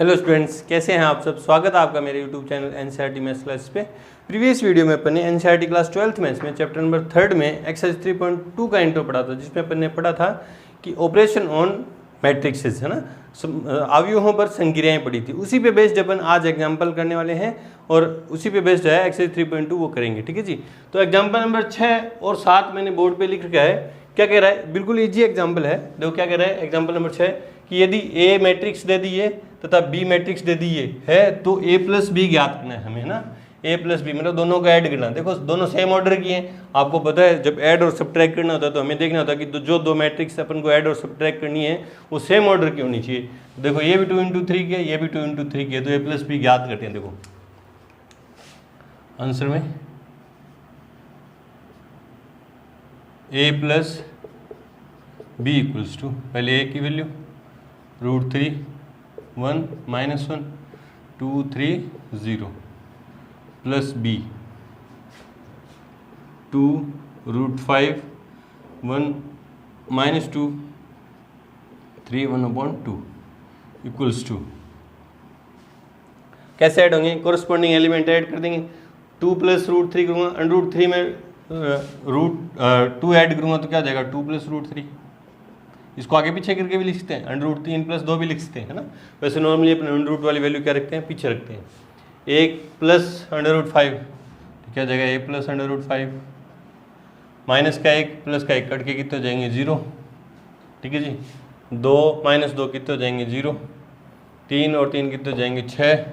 Hello students, कैसे हैं आप सब। स्वागत है आपका मेरे YouTube channel NCERT maths class पे। प्रीवियस वीडियो में अपन ने एनसीईआरटी क्लास 12th मैथ्स में चैप्टर नंबर 3 में एक्सरसाइज 3.2 का इंट्रो पढ़ा था, जिसमें अपन ने पढ़ा था कि ऑपरेशन ऑन मैट्रिक्सेस, है ना, अवयवों पर संक्रियाएं पढ़ी थी। उसी पे बेस्ड अपन आज एग्जाम्पल करने वाले हैं और उसी पे बेस्ड है एक्सरसाइज 3.2 वो करेंगे। ठीक है जी। तो एग्जाम्पल नंबर 6 और 7 मैंने बोर्ड पे लिख रखा है। क्या कह रहा है, बिल्कुल इजी एग्जाम्पल है। देखो क्या कह रहा है एग्जाम्पल नंबर 6 कि यदि ए मैट्रिक्स दे दी है तथा बी मैट्रिक्स दे दी है तो ए प्लस बी ज्ञात करना है हमें, है ना। ए प्लस बी मतलब दोनों को ऐड करना। देखो दोनों सेम ऑर्डर की हैं। आपको पता है जब ऐड और सब्ट्रैक्ट करना होता है तो हमें देखना होता है कि जो दो मैट्रिक्स अपन को ऐड और सब्ट्रैक्ट करनी है वो सेम ऑर्डर की होनी चाहिए। देखो ये भी 2×3 की है, ये भी 2×3 की है, तो ए प्लस बी ज्ञात करते हैं। देखो आंसर में A plus B equals to, पहले ए की value √3 1 -1 2 3 0 plus B 2 √5 1 -2 3 1/2 equals to. कैसे ऐड होंगे, कोरस्पॉन्डिंग एलिमेंट ऐड कर देंगे। 2 + √3 करूँगा, √3 में √2 ऐड करूँगा तो क्या आ जाएगा 2 + √3। इसको आगे पीछे करके भी लिख सकते हैं, √3 + 2 भी लिख सकते हैं, है ना। वैसे नॉर्मली अपने √रूट वाली वैल्यू क्या रखते हैं, पीछे रखते हैं। 1 + √5 तो क्या जाएगा a + √5 माइनस का 1 प्लस का 1 कट के कितने हो जाएंगे 0। ठीक है जी। 2 - 2 कितने हो जाएंगे 0। 3 और 3 कितने हो जाएंगे 6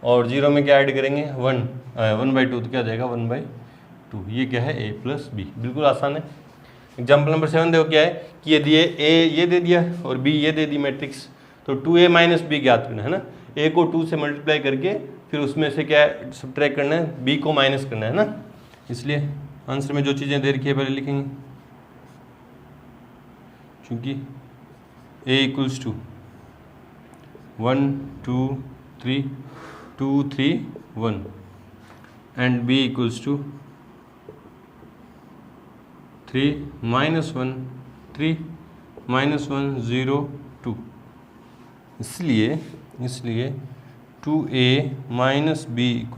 और 0 में क्या ऐड करेंगे 1/2 तो क्या जाएगा 1/2। ये क्या है a + b, बिल्कुल आसान है। एग्जाम्पल नंबर 7 देखो क्या है कि यदि ये दे दिया और b ये दे दी मैट्रिक्स, तो 2a - b ज्ञात करना है ना। a को 2 से मल्टीप्लाई करके फिर उसमें से क्या सब्ट्रैक्ट करना है, b को माइनस करना है ना। इसलिए आंसर में जो चीज़ें दे रखी है पहले लिखेंगे, क्योंकि a = 1 2 3 2 3 1 एंड b = 3 -1 3 -1 0 2। इसलिए 2a - b =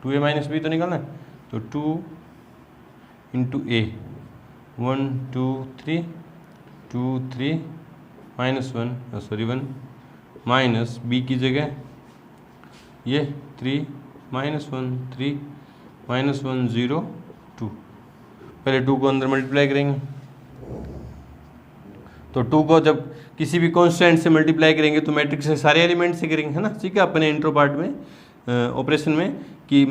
2a - b तो निकालना है, तो 2 × a 1 2 3 2 3 -1 माइनस b की जगह ये 3 -1 3 -1 0 2। पहले 2 को अंदर मल्टीप्लाई करेंगे, तो 2 को जब किसी भी कांस्टेंट से मल्टीप्लाई करेंगे तो मैट्रिक्स से सारे एलिमेंट से करेंगे, है ना। ठीक है, अपने इंट्रो पार्ट में ऑपरेशन में कि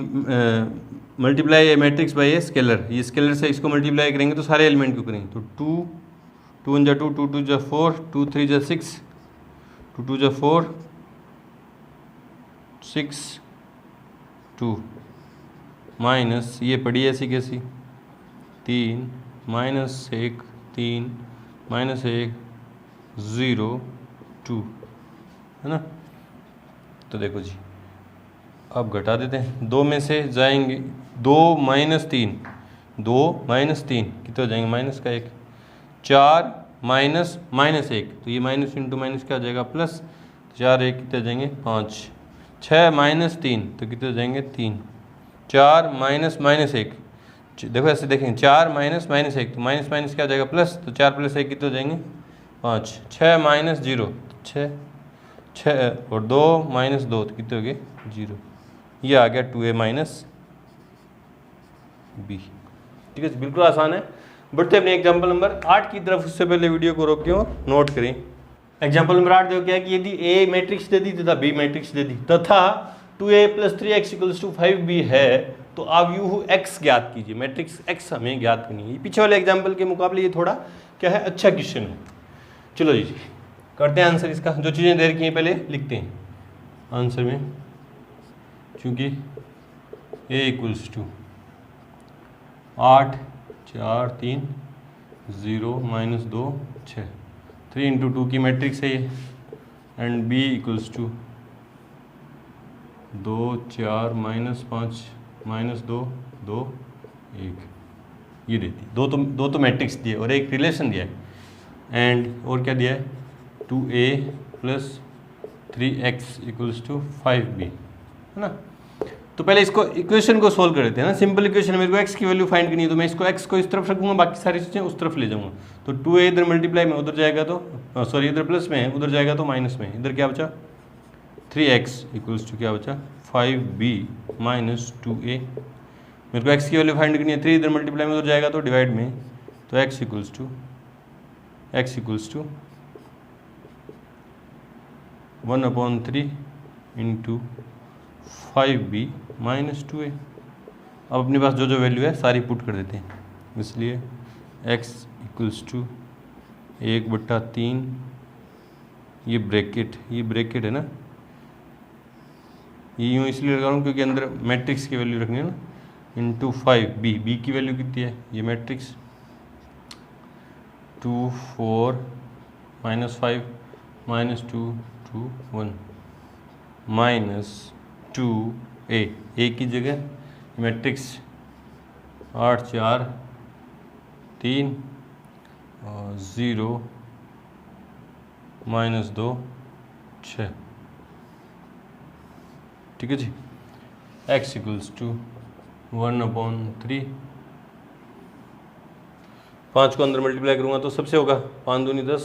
multiply A matrix bye a scalar, ये स्केलर से इसको मल्टीप्लाई करेंगे तो सारे एलिमेंट को करेंगे। तो 2 1 2 2 2 4 2 3 6 2 2 4 6 2 माइनस ये पड़ी ऐसी कैसी 3 -1 3 -1 0 2, है ना। तो देखो जी अब घटा देते हैं, 2 में से जाएंगे 2 - 3 2 - 3 कितने हो जाएंगे -1 4 -1 तो ये माइनस इंटू माइनस क्या हो जाएगा प्लस, 4 1 कितने हो जाएंगे 5 6 -3 तो कितने हो जाएंगे 3 4 -1 देखो ऐसे देखेंगे 4 -1 तो माइनस माइनस क्या हो जाएगा प्लस, तो 4 + 1 कितने हो जाएंगे 5 6 -0 6 और 2 -2 तो कितने हो गए 0। ये आ गया 2a - b। ठीक है, बिल्कुल आसान है। बढ़ते अपने एग्जाम्पल नंबर 8 की तरफ। उससे पहले वीडियो को रोकें और नोट करें। एग्जाम्पल नंबर 8 देखो क्या है कि यदि a मैट्रिक्स दे दी तथा b मैट्रिक्स दे दी तथा 2a + 3x = 5b है तो अवयव x ज्ञात कीजिए। मैट्रिक्स x हमें ज्ञात करनी है। पीछे वाले एग्जाम्पल के मुकाबले ये थोड़ा क्या है अच्छा क्वेश्चन है। चलो जी करते हैं आंसर इसका। जो चीज़ें दे रखी हैं पहले लिखते हैं आंसर में, क्योंकि a = 8 4 3 0 -2 6 3 × 2 की मैट्रिक्स है ये, एंड b = 2 4 -5 -2 2 1 ये देती है। दो तो मैट्रिक्स दिए और एक रिलेशन दिया है, एंड और क्या दिया है 2a plus 3x equals to 5b, है ना। तो पहले इसको इक्वेशन को सोल्व कर देते हैं ना। सिंपल इक्वेशन मेरे को x की वैल्यू फाइंड करनी है, तो मैं इसको x को इस तरफ रखूंगा, बाकी सारी चीज़ें उस तरफ ले जाऊंगा। तो 2a इधर मल्टीप्लाई में उधर जाएगा तो सॉरी इधर प्लस में है, उधर जाएगा तो माइनस में। इधर क्या बचा 3x इक्वल्स टू क्या बचा 5b माइनस 2a। मेरे को x की वैल्यू फाइंड करनी है, 3 इधर मल्टीप्लाई में उधर जाएगा तो डिवाइड में, तो x equals to 1/3 into 5b minus 2a। अब अपने पास जो जो वैल्यू है सारी पुट कर देते हैं, इसलिए x इक्वल्स टू 1/3, ये ब्रैकेट है ना, ये यूँ इसलिए लगा रहा हूँ क्योंकि अंदर मैट्रिक्स की वैल्यू रखनी है ना, इंटू 5b, b की वैल्यू कितनी है, ये matrix 2 4 minus 5 minus 2 2 1 minus 2a, a की जगह मैट्रिक्स 8 4 3 और 0 माइनस 2 6, ठीक है जी। x इक्वल्स टू 1/3, 5 को अंदर मल्टीप्लाई करूँगा तो सबसे होगा 5 दूनी 10,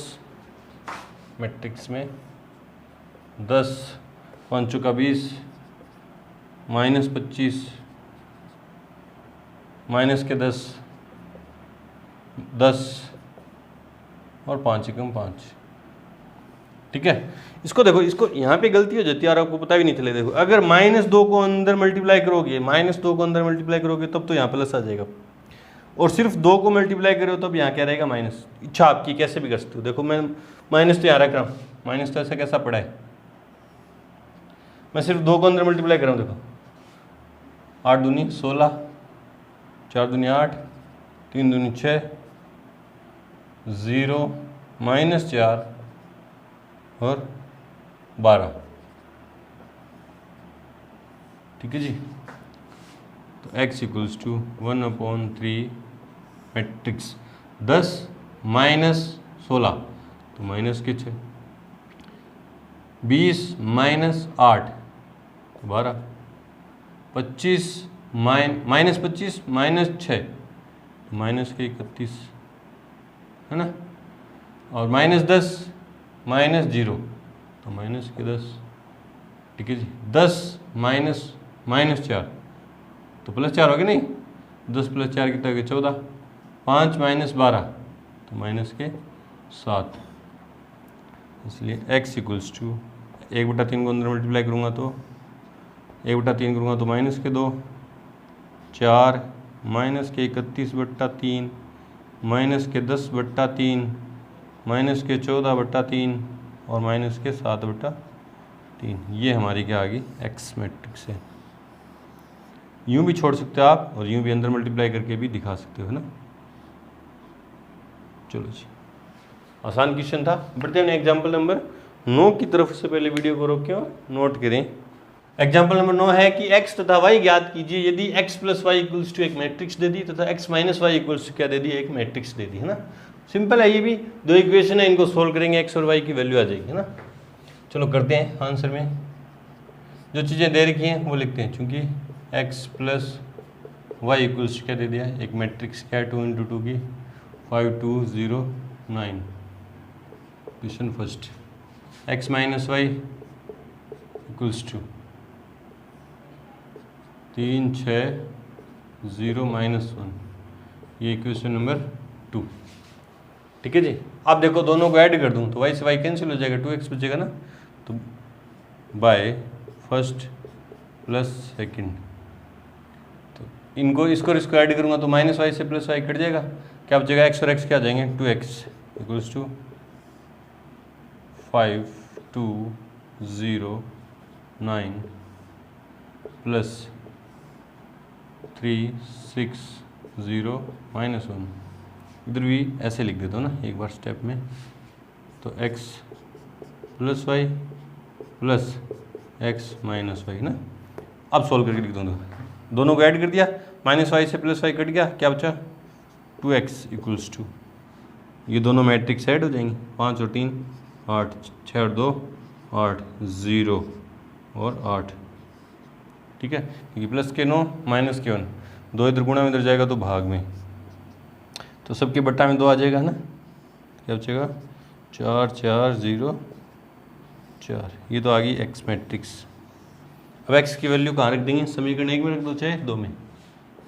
मैट्रिक्स में 10 5 चौका 20 माइनस 25 माइनस के 10 10 और 5 एकम 5, ठीक है। इसको देखो, इसको यहाँ पे गलती हो जाती है और आपको पता भी नहीं चले। देखो अगर -2 को अंदर मल्टीप्लाई करोगे, -2 को अंदर मल्टीप्लाई करोगे तब तो यहाँ प्लस आ जाएगा, और सिर्फ 2 को मल्टीप्लाई करो तब यहाँ क्या रहेगा माइनस। इच्छा आपकी कैसे भी कर सकते हो। देखो मैं माइनस तो यहाँ रख रहा हूँ, माइनस तो ऐसा कैसा पड़ा है, मैं सिर्फ 2 को अंदर मल्टीप्लाई कर रहा हूँ। देखो 8 दूनी 16, 4 दूनी 8, 3 दूनी 6, 0 माइनस 4 और 12, ठीक है जी। तो x equals to 1/3 matrix 10 minus 16 तो माइनस के 6, 20 माइनस 8 तो 12, 25 माइनस 25 माइनस 6 तो माइनस के 31, है ना, और -10 माइनस 0 तो माइनस के 10, ठीक है जी। 10 माइनस 4 तो +4 हो गया, नहीं 10 + 4 कितना हो गया 14, 5 माइनस 12 तो माइनस के 7, इसलिए x इक्वल्स टू 1/3 को अंदर मल्टीप्लाई करूँगा तो 1/3 करूँगा तो माइनस के 2, 4 माइनस के 31/3 माइनस के 10/3 माइनस के 14/3 और माइनस के 7/3। ये हमारी क्या आ गई x मैट्रिक्स है। यूँ भी छोड़ सकते हो आप और यूँ भी अंदर मल्टीप्लाई करके भी दिखा सकते हो, है ना। चलो जी, आसान क्वेश्चन था। बढ़ते हैं एग्जाम्पल नंबर 9 की तरफ से। पहले वीडियो को रोकें और नोट करें। एग्जाम्पल नंबर 9 है कि x तथा y ज्ञात कीजिए यदि x + y इक्वल्स टू एक मैट्रिक्स दे दी तथा x - y इक्वल्स टू क्या दे दी, एक मैट्रिक्स दे दी, है ना। सिंपल है, ये भी 2 इक्वेशन है, इनको सोल्व करेंगे x और y की वैल्यू आ जाएगी, है ना। चलो करते हैं आंसर में जो चीज़ें दे रखी हैं वो लिखते हैं। चूँकि x + y इक्वल्स क्या दे दिया है, एक मैट्रिक्स क्या है 2 × 2 की 5 2 0 9। Question first, x - y equals to 3 6 0 -1, ये इक्वेशन नंबर 2, ठीक है जी। आप देखो दोनों को ऐड कर दूं तो y से y कैंसिल हो जाएगा, 2x बचेगा ना, तो बाय फर्स्ट प्लस सेकंड, तो इसको ऐड करूँगा तो -y से +y कट जाएगा, क्या बचेगा x और x क्या आ जाएंगे 2x इक्वल्स टू 5 2 0 9 प्लस 3 6 0 -1। इधर भी ऐसे लिख देता हूँ ना एक बार स्टेप में, तो x + y plus x - y ना। अब सॉल्व करके लिख दूँ, दोनों को ऐड कर दिया, -y से +y कट गया, क्या बचा 2x इक्वल्स टू, ये दोनों मैट्रिक्स ऐड हो जाएंगी 5 और 3 8, 6 और 2 8, 0 और 8, ठीक है, क्योंकि प्लस के 9 माइनस के 1, 2 इधर गुणा में इधर जाएगा तो भाग में, तो सबके बट्टा में 2 आ जाएगा ना, क्या बचेगा 4 4 0 4। ये तो आ गई एक्स मैट्रिक्स। अब एक्स की वैल्यू कहाँ रख देंगे, समीकरण 1 में रख दो चाहे 2 में,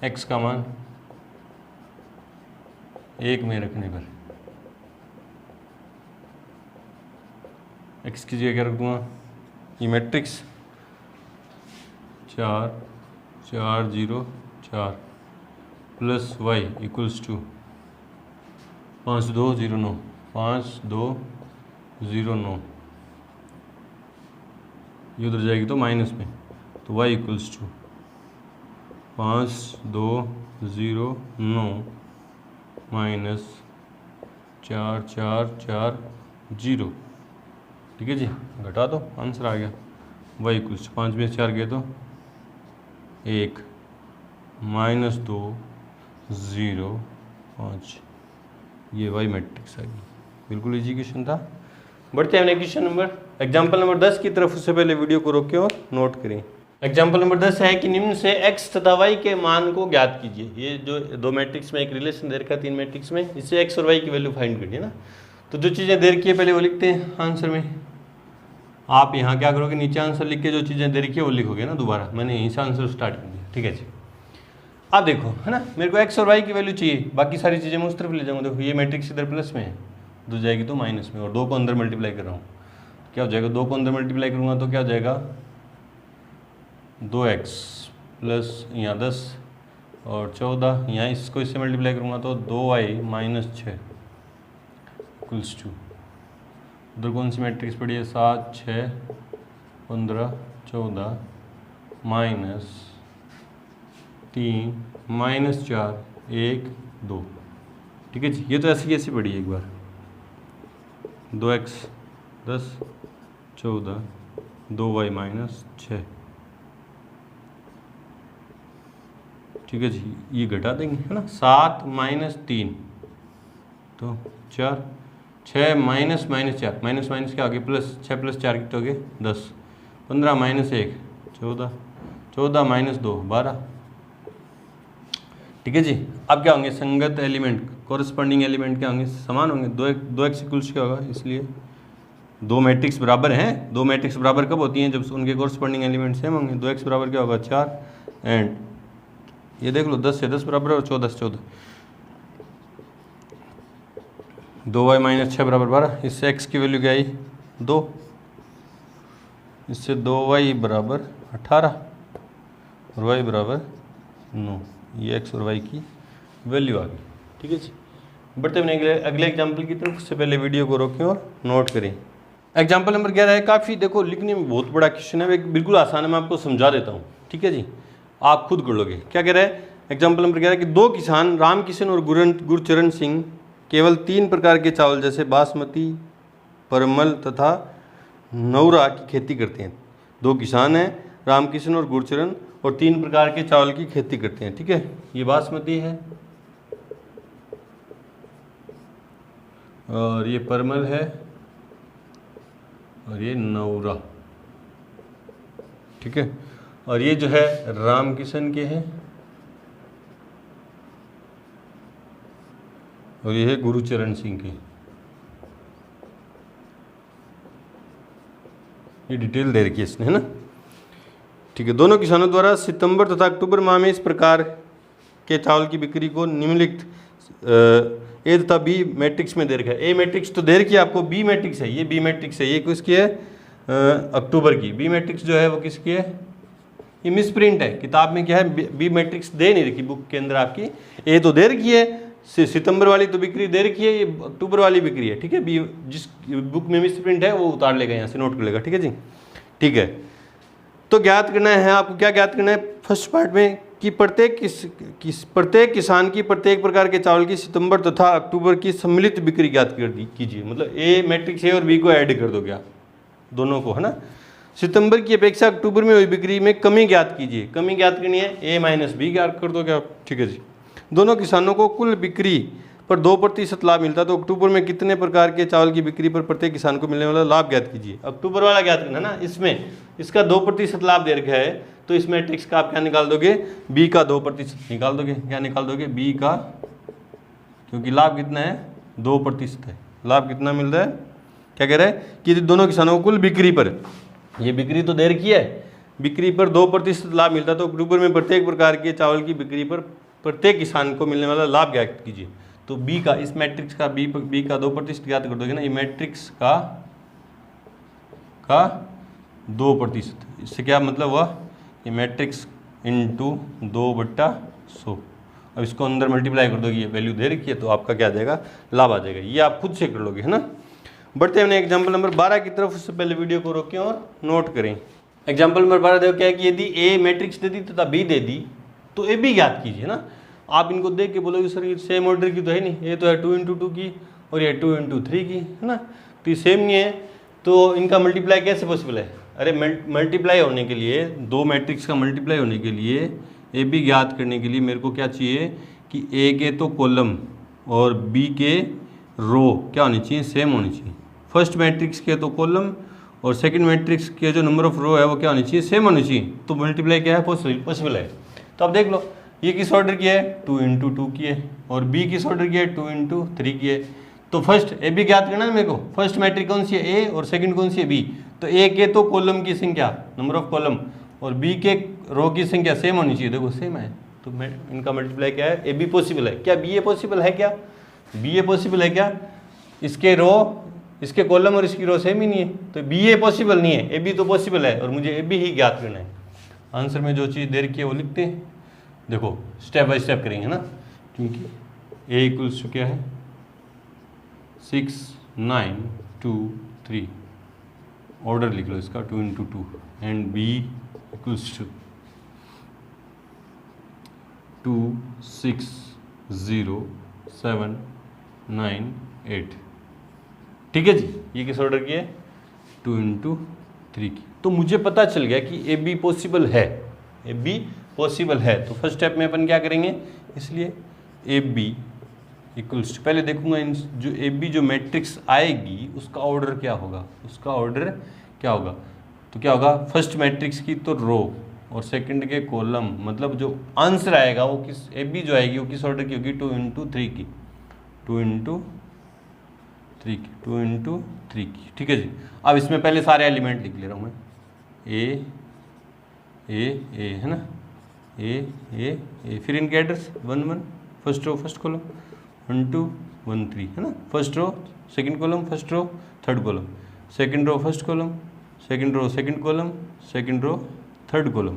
एक्स का मान 1 में रखने पर एक्स की जगह क्या रख दूँगा, ये matrix 4 4 0 4 plus y equals to 5 2 0 9 5 2 0 9, ये उधर जाएगी तो माइनस में, तो वाई इक्वल्स टू 5 2 0 9 माइनस 4 4 4 0, ठीक है जी, घटा दो आंसर आ गया, वाई इक्वल्स 5 में 4 गए तो 1 माइनस 2 0 5, ये वाई मैट्रिक्स आ गई। बिल्कुल इजी क्वेश्चन था। बढ़ते हैं क्वेश्चन नंबर एग्जाम्पल नंबर 10 की तरफ। उससे पहले वीडियो को रोकें और नोट करें। एग्जाम्पल नंबर 10 है कि निम्न से x तथा y के मान को ज्ञात कीजिए। ये जो दो मैट्रिक्स में एक रिलेशन दे रखा है, 3 मैट्रिक्स में, इससे x और y की वैल्यू फाइंड करिए ना। तो जो चीज़ें दे रखी है पहले वो लिखते हैं आंसर में। आप यहाँ क्या करोगे, नीचे आंसर लिख के जो चीज़ें दे रखी है वो लिखोगे ना दोबारा। मैंने यहीं से आंसर स्टार्ट कर दिया, ठीक है जी। अब देखो है ना, मेरे को x और y की वैल्यू चाहिए, बाकी सारी चीज़ें मैं उस तरफ ले जाऊँगा। देखो ये मैट्रिक्स इधर प्लस में है, तो जाएगी तो माइनस में, और 2 को अंदर मल्टीप्लाई कर रहा हूँ, क्या हो जाएगा, 2 को अंदर मल्टीप्लाई करूँगा तो क्या हो जाएगा 2x प्लस यहाँ 10 और 14, यहाँ इसको इससे मल्टीप्लाई करूँगा तो 2y माइनस 6 इक्वल्स टू, उधर कौन सी मैट्रिक्स पड़ी है, 7 6 15 14 माइनस 3 माइनस 4 1 2, ठीक है जी। ये तो ऐसी ऐसी पड़ी है एक बार, 2x 10 14 2y माइनस 6, ठीक है जी। ये घटा देंगे है ना, 7 माइनस 3 तो 4, 6 माइनस माइनस 4, माइनस माइनस क्या आ गया प्लस, 6 प्लस 4 कितने हो गए 10, 15 माइनस 1 14, 14 माइनस 2 12, ठीक है जी। अब क्या होंगे संगत एलिमेंट, कोरस्पॉन्डिंग एलिमेंट क्या होंगे, समान होंगे। 2x इक्वल्स क्या होगा, इसलिए दो मैट्रिक्स बराबर हैं। दो मैट्रिक्स बराबर कब होती हैं, जब उनके कोरस्पॉन्डिंग एलिमेंट सेम होंगे। 2x बराबर क्या होगा 4, एंड ये देख लो 10 से 10 बराबर है और 14 से 14, 2y माइनस 6 बराबर 12। इससे x की वैल्यू क्या आई 2, इससे 2y बराबर 18 और y बराबर 9। ये x और y की वैल्यू आ गई, ठीक है जी। बढ़ते हैं अगले एग्जाम्पल की तरफ। उससे पहले वीडियो को रोकें और नोट करें। एग्जाम्पल नंबर 11 है, काफ़ी देखो लिखने में बहुत बड़ा क्वेश्चन है, बिल्कुल आसान है, मैं आपको समझा देता हूँ, ठीक है जी, आप खुद कर लोगे। क्या कह रहा है एग्जाम्पल नंबर 11 कि दो किसान राम किशन और गुरचरण सिंह केवल 3 प्रकार के चावल जैसे बासमती, परमल तथा नौरा की खेती करते हैं। दो किसान हैं रामकिशन और गुरचरण, और 3 प्रकार के चावल की खेती करते हैं, ठीक है। ये बासमती है और ये परमल है और ये नौरा, ठीक है। और ये जो है रामकिशन के हैं और ये है गुरचरण सिंह के। ये डिटेल दे रखी है इसने, है ना, ठीक है। दोनों किसानों द्वारा सितंबर तथा अक्टूबर माह में इस प्रकार के चावल की बिक्री को निम्नलिखित ए तथा बी मैट्रिक्स में दे रखा है। ए मैट्रिक्स तो दे रखी है आपको, बी मैट्रिक्स है, ये बी मैट्रिक्स है, ये किसकी है अक्टूबर की। बी मैट्रिक्स जो है वो किसकी है, ये मिसप्रिंट है किताब में, क्या है बी मैट्रिक्स दे नहीं रखी बुक के अंदर आपकी। ए तो दे रखी है, सितंबर वाली तो बिक्री दे रखी है, ये अक्टूबर वाली बिक्री है, ठीक है। बी जिस बुक में मिसप्रिंट है वो उतार लेगा, यहाँ से नोट कर लेगा, ठीक है जी, ठीक है। तो ज्ञात करना है आपको, क्या ज्ञात करना है फर्स्ट पार्ट में कि प्रत्येक किसान की प्रत्येक प्रकार के चावल की सितंबर तथा अक्टूबर की सम्मिलित बिक्री ज्ञात कर कीजिए। मतलब ए मैट्रिक्स ए और बी को ऐड कर दो, क्या दोनों को, है ना। सितंबर की अपेक्षा अक्टूबर में हुई बिक्री में कमी ज्ञात कीजिए। कमी ज्ञात करनी है, ए माइनस बी ज्ञात कर दो, क्या, ठीक है जी। दोनों किसानों को कुल बिक्री पर 2% लाभ मिलता है तो अक्टूबर में कितने प्रकार के चावल की बिक्री पर प्रत्येक किसान को मिलने वाला लाभ ज्ञात कीजिए। अक्टूबर वाला ज्ञात करना ना, इसमें इसका 2% लाभ दे रखा है तो इस मैट्रिक्स का आप क्या निकाल दोगे, बी का 2% निकाल दोगे। क्या निकाल दोगे, बी का, क्योंकि लाभ कितना है 2% है। लाभ कितना मिल रहा है, क्या कह रहा है कि दोनों किसानों को कुल बिक्री पर, ये बिक्री तो दे रखी है, बिक्री पर 2% लाभ मिलता है तो अक्टूबर में प्रत्येक प्रकार के चावल की बिक्री पर प्रत्येक किसान को मिलने वाला लाभ ज्ञात कीजिए। तो बी का, इस मैट्रिक्स का बी का 2% ज्ञात कर दोगे ना, ये मैट्रिक्स का 2%। इससे क्या मतलब हुआ, ये मैट्रिक्स इंटू 2/100। अब इसको अंदर मल्टीप्लाई कर दोगे, ये वैल्यू दे रखी है तो आपका क्या आ जाएगा, लाभ आ जाएगा। ये आप खुद से कर लोगे, है ना। बढ़ते हैं एग्जाम्पल नंबर 12 की तरफ। उससे पहले वीडियो को रोकें और नोट करें। एग्जाम्पल नंबर 12 देखो क्या है कि यदि ए मैट्रिक्स दे दी तथा बी दे दी तो ए बी ज्ञात कीजिए ना। आप इनको देख के बोलोगे सर ये सेम ऑर्डर की तो है नहीं, ये तो है 2 × 2 की और ये 2 × 3 की, है ना, तो ये सेम नहीं है, तो इनका मल्टीप्लाई कैसे पॉसिबल है। अरे मल्टीप्लाई होने के लिए, दो मैट्रिक्स का मल्टीप्लाई होने के लिए, ए बी ज्ञात करने के लिए मेरे को क्या चाहिए कि ए के तो कॉलम और बी के रो क्या होनी चाहिए, सेम होनी चाहिए। फर्स्ट मैट्रिक्स के तो कॉलम और सेकंड मैट्रिक्स के जो नंबर ऑफ रो है वो क्या होनी चाहिए, सेम होनी चाहिए। तो मल्टीप्लाई क्या है, पॉसिबल है। तो अब देख लो, ये किस ऑर्डर की है, 2 × 2 की है, और बी किस ऑर्डर की है, 2 × 3 की है। तो फर्स्ट ए बी ज्ञात करना है मेरे को। फर्स्ट मैट्रिक कौन सी है, ए, और सेकंड कौन सी है, बी। तो ए के तो कॉलम की संख्या, नंबर ऑफ कॉलम, और बी के रो की संख्या सेम होनी चाहिए। देखो सेम है, तो इनका मल्टीप्लाई क्या है, ए बी पॉसिबल है। क्या बी ए पॉसिबल है, क्या बी ए पॉसिबल है, क्या इसके रो, इसके कॉलम और इसकी रो सेम ही नहीं है, तो बी ए पॉसिबल नहीं है, ए बी तो पॉसिबल है, और मुझे ए बी ही ज्ञात करना है। आंसर में जो चीज़ दे रखी है वो लिखते हैं। देखो स्टेप बाय स्टेप करेंगे ना, क्योंकि ए इक्वल्स टू क्या है, 6 9 2 3, ऑर्डर लिख लो इसका 2 × 2, एंड बी इक्वल्स टू 2 6 0 7 9 8। ठीक है जी, ये किस ऑर्डर की है, 2 × 3 की। तो मुझे पता चल गया कि ए बी पॉसिबल है, ए बी पॉसिबल है। तो फर्स्ट स्टेप में अपन क्या करेंगे, इसलिए ए बी इक्वल्स, पहले देखूंगा इन जो ए बी जो मैट्रिक्स आएगी उसका ऑर्डर क्या होगा, उसका ऑर्डर क्या होगा। तो क्या होगा, फर्स्ट मैट्रिक्स की तो रो और सेकंड के कॉलम, मतलब जो आंसर आएगा वो किस, ए बी जो आएगी वो किस ऑर्डर की होगी, 2 × 3 की, 2 × 3 की, 2 × 3 की। ठीक है जी। अब इसमें पहले सारे एलिमेंट लिख ले रहा हूँ मैं, ए है ना, ए, फिर इनके address 1 1, first row first column, 1 2 1 3, है ना, first row second column, first row third column, second row first column, second row second column, second row third column.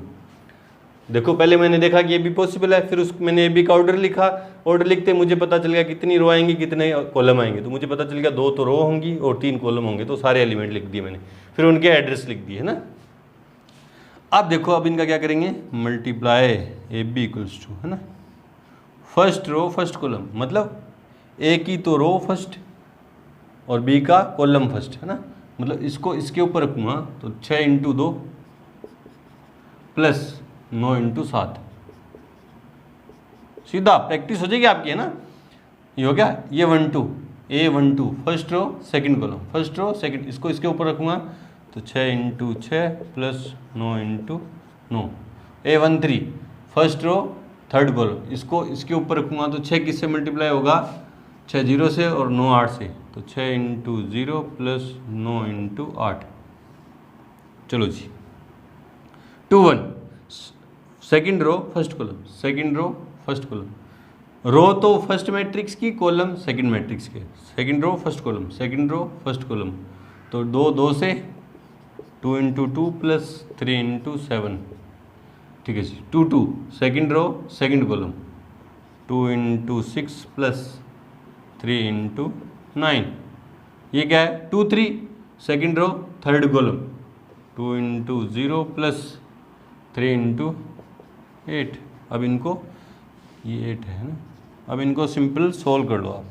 देखो पहले मैंने देखा कि ये भी पॉसिबल है, फिर मैंने ए बी का ऑर्डर लिखा। ऑर्डर लिखते मुझे पता चल गया कितनी रो आएंगी, कितने कॉलम आएंगे। तो मुझे पता चल गया 2 तो रो होंगी और 3 कॉलम होंगे, तो सारे एलिमेंट लिख दिए मैंने, फिर उनके एड्रेस लिख दिए, है ना। अब देखो, अब इनका क्या करेंगे, multiply A B equals to, है ना, फर्स्ट रो फर्स्ट कॉलम, मतलब ए की तो रो फर्स्ट और बी का कॉलम फर्स्ट, है ना, मतलब इसको इसके ऊपर रखूँगा तो 6 × 2 प्लस 9 × 7, सीधा प्रैक्टिस हो जाएगी आपकी, है ना। ये हो गया, ये 1 2, A 1 2, first row second column, first row second, इसको इसके ऊपर रखूँगा तो 6 × 6 plus 9 × 9, A 1 3, first row third column, इसको इसके ऊपर रखूँगा तो 6 किससे मल्टीप्लाई होगा, 6 0 से और 9 8 से, तो 6 × 0 प्लस 9 × 8। चलो जी, 2 1, second row first column, second row first column, row तो फर्स्ट मैट्रिक्स की, कॉलम सेकंड मैट्रिक्स के, second row first column, second row first column, तो 2 2 से 2 × 2 प्लस 3 × 7। ठीक है जी, 2 2, second row second column, 2 × 6 plus 3 × 9। ये क्या है, 2 3, second row third column, 2 × 0 plus 3 × 8। अब इनको, ये 8 है ना, अब इनको सिंपल सोल्व कर लो आप,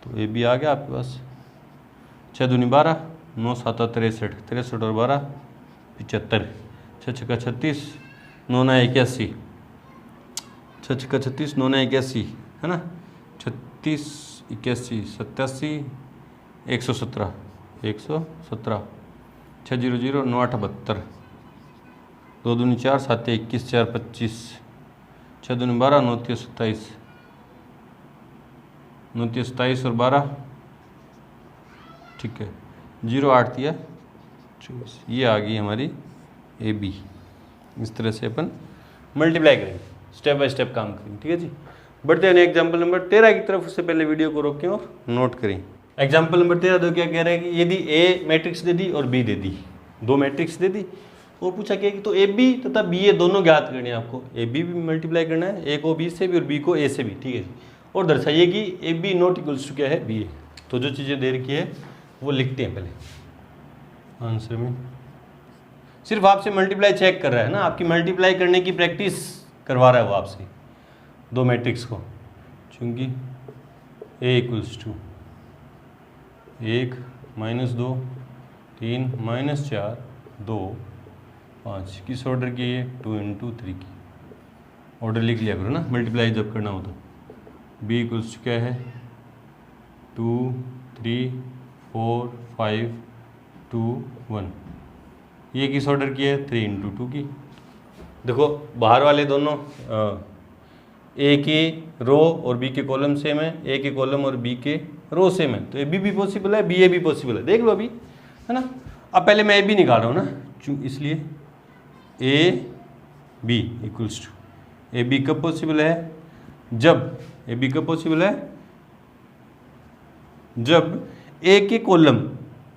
तो ये भी आ गया आपके पास, 6 दूनी 12, 9 7 63, 63 और 12 75, 6 6 36, 9 9 81, 6 6 36, 9 9 81, है ना, 31, 81, 87, 117, 117, 600, 9 8 72, 2 दूनी 4, 7 21, 4 25, 6 दूनी 12, 9 27, 9 27 और 12, ठीक है, 0 8 दिया 24, ये आ गई हमारी ए बी। इस तरह से अपन मल्टीप्लाई करेंगे, स्टेप बाय स्टेप काम करेंगे, ठीक है जी। बढ़ते हैं एग्जाम्पल नंबर 13 की तरफ। उससे पहले वीडियो को रोकें और नोट करें। एग्जाम्पल नंबर 13 दो क्या कह रहा है कि यदि ए मैट्रिक्स दे दी और बी दे दी, दो मैट्रिक्स दे दी और पूछा क्या कि तो ए बी तथा बी ए दोनों ज्ञात करने हैं आपको। ए बी भी मल्टीप्लाई करना है, ए को बी से भी और बी को ए से भी, ठीक है जी। और दर्शाइए कि A B not equals to क्या है, बी ए। तो जो चीज़ें दे रखी है वो लिखते हैं पहले आंसर में। सिर्फ आपसे मल्टीप्लाई चेक कर रहा है ना, आपकी मल्टीप्लाई करने की प्रैक्टिस करवा रहा है वो आपसे दो मैट्रिक्स को। चूंकि ए इक्वल्स टू 1 -2 3 -4 2 5 किस ऑर्डर की है, 2 × 3 की। ऑर्डर लिख लिया करो ना मल्टीप्लाई जब करना हो तो। बी इक्वल्स टू क्या है, 2 3 4 5 2 1। ये किस ऑर्डर की है, 3 × 2 की। देखो बाहर वाले दोनों ए की रो और बी के कॉलम सेम है, ए के कॉलम और बी के रो सेम है, तो ए बी भी पॉसिबल है, बी ए भी पॉसिबल है। देख लो अभी, है ना। अब पहले मैं ए बी निकाल रहा हूँ ना, इसलिए A B equals to, A B कब पॉसिबल है, जब ए बी कब पॉसिबल है, जब ए के कॉलम